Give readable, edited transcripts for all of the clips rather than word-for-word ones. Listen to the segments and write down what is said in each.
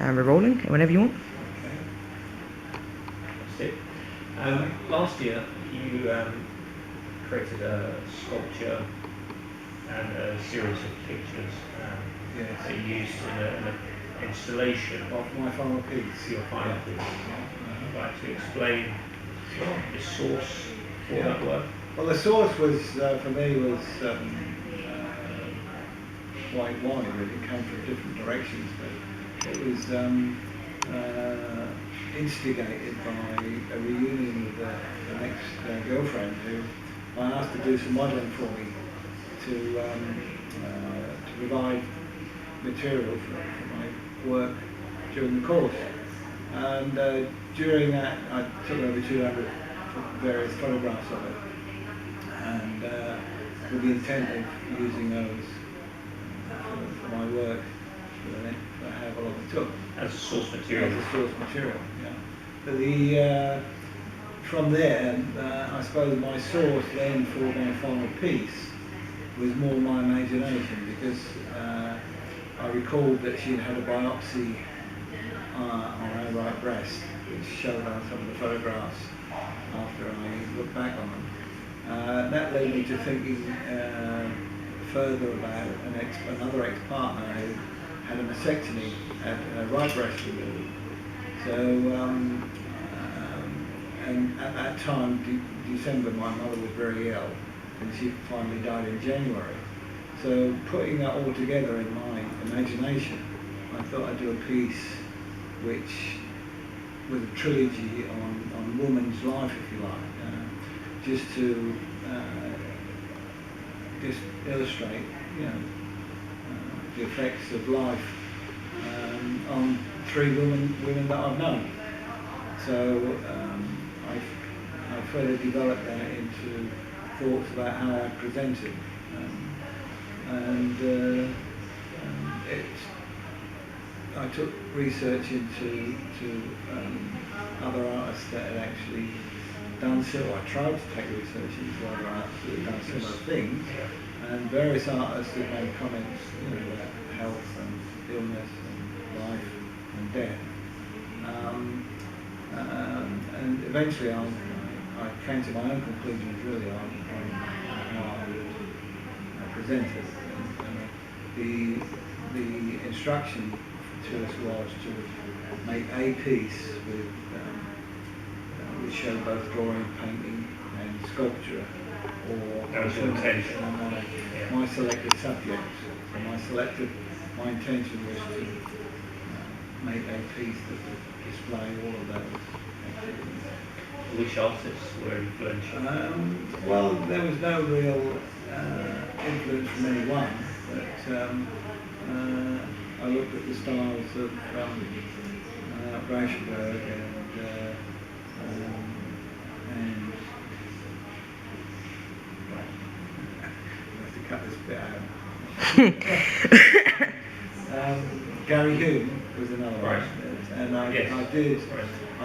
And we're rolling whenever you want. That's it. Last year you created a sculpture and a series of pictures that you used in an installation of my final piece. Your final piece. Would you like to explain the source for that work? Well, the source was, for me, was quite wide, really. It came from different directions, but it was instigated by a reunion with an ex-girlfriend who I asked to do some modelling for me to provide material for my work during the course. And during that, I took over 200 various photographs of it, and with the intent of using those for my work for however long it took. As a source material? As a source material, yeah. But from there, I suppose my source then for my final piece was more my imagination, because I recalled that she'd had a biopsy on her right breast, which showed on some of the photographs after I looked back on them. That led me to thinking further about another ex-partner who had a mastectomy, had her right breast removed. So, and at that time, December, my mother was very ill, and she finally died in January. So putting that all together in my imagination, I thought I'd do a piece which was a trilogy on woman's life, if you like, just to just illustrate, the effects of life on three women that I've known. So I further developed that into thoughts about how I present it, and I took research into other artists that had actually done similar. I tried to take research into other artists that had done similar things, and various artists that made comments about health and illness and life and death. And eventually I came to my own conclusions really on how I would present it. And the instruction to us was to make a piece which showed both drawing, painting and sculpture, or my selected subjects. So my intention was to make a piece that would display all of those activities. Which artists were influential? Well, there was no real influence from anyone, but I looked at the styles of Rauschenberg and I have to cut this bit out. Gary Hume was another one, and I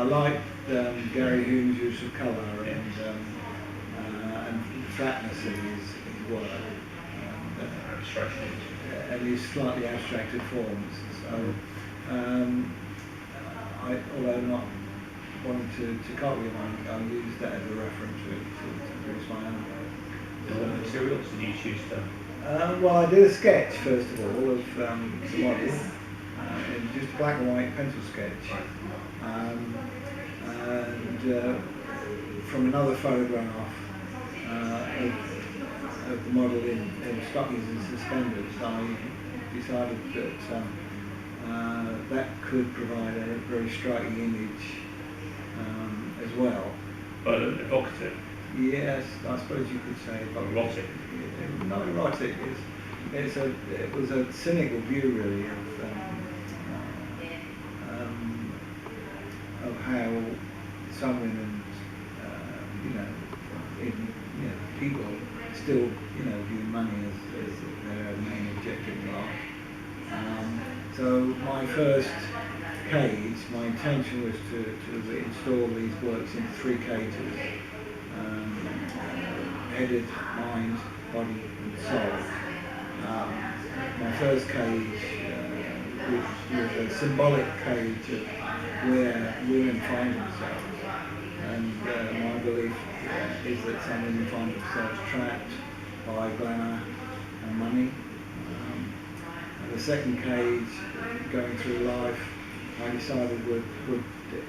liked Gary Hume's use of colour and flatness in his work, and his slightly abstracted forms. So, although not wanting to copy him, I used that as a reference to produce my own work. What materials did you choose to? Well, I did a sketch first of all of the model, in just a black and white pencil sketch, and from another photograph of the model in stockings and suspenders, I decided that that could provide a very striking image as well. But evocative? Yes, I suppose you could say erotic. Not erotic. It was a cynical view, really, of how some women, people still, view money as their main objective in life. So my first cage, my intention was to install these works in 3 cages. Headed, mind, body and soul. My first cage which was a symbolic cage of where women find themselves. And my belief is that some women find themselves trapped by glamour and money. And the second cage, going through life, I decided would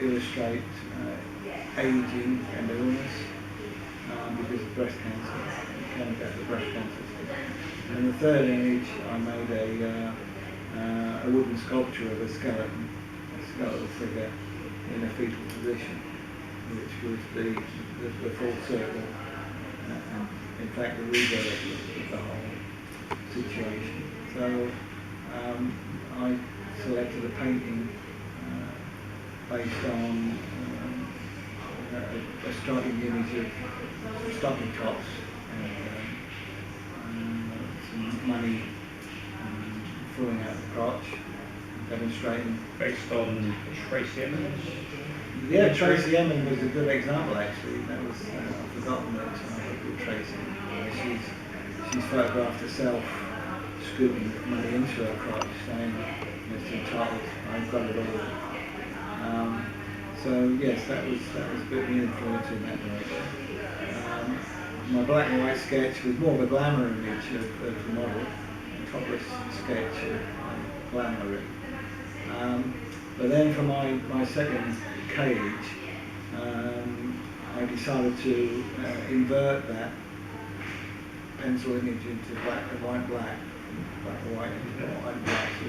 illustrate aging and illness because of breast cancer. You can get the breast cancer. And the third image, I made a wooden sculpture of a skeleton, a skeletal figure in a fetal position, which was the full circle, and in fact the rebirth of the whole situation. So I selected a painting based on a striking image of stocking tops and some money falling out of the crotch, demonstrating. Based on Tracy Emin's? Yeah, Tracy Emin was a good example actually. That was I've forgotten that I worked with Tracy. She's photographed herself scooping money into her crotch, saying it's entitled, I've got it all. So yes, that was a bit of an influence in that direction. My black and white sketch was more of a glamour image of the model, a topless sketch of glamour. But then for my second cage, I decided to invert that pencil image into black and white, black and white into white and black, so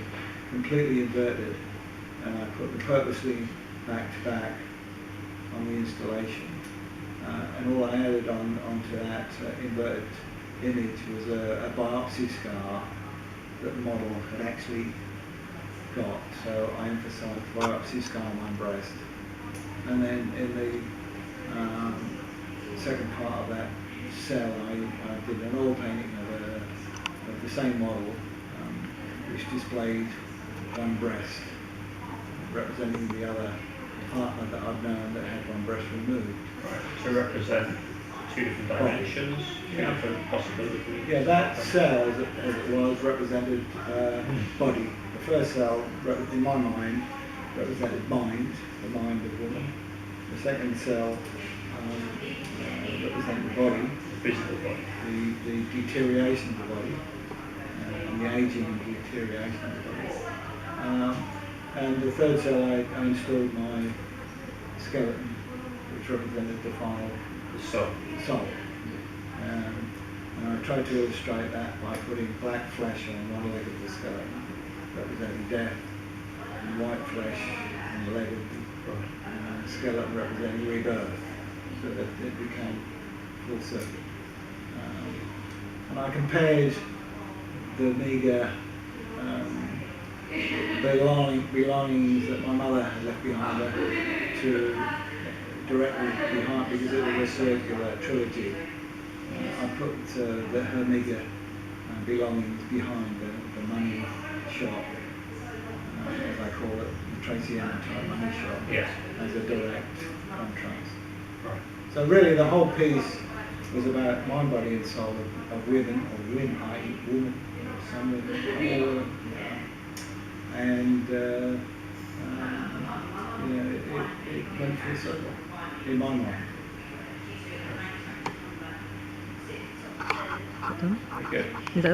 completely inverted, and I put them purposely back to back on the installation. And all I added onto that inverted image was a biopsy scar that the model had actually got. So I emphasised biopsy scar on my breast. And then in the second part of that cell, I did an oil painting of the same model, which displayed one breast, representing the other partner that I've known that had one breast removed. Right. To represent two different dimensions, two different possibilities. Yeah, that cell, as it was, represented body. The first cell, in my mind, represented mind, the mind of the woman. The second cell represented the body, The physical body. the deterioration of the body, and the aging and deterioration of the body. And the third cell, I installed my skeleton, which represented the final soul. And I tried to illustrate that by putting black flesh on one leg of the skeleton, representing death, and white flesh on the leg of the skeleton, representing rebirth, so that it became full circle. And I compared the meagre belongings that my mother had left behind her to directly behind, because it was a circular trilogy. I put her meagre belongings behind the money shop, as I call it, the Tracy Emin type money shop, yes, as a direct contrast. Right. So really the whole piece was about mind, body and soul of women, or women, i.e. women, some women, all women. And it went full circle in my mind. Betul? Very good. Betul?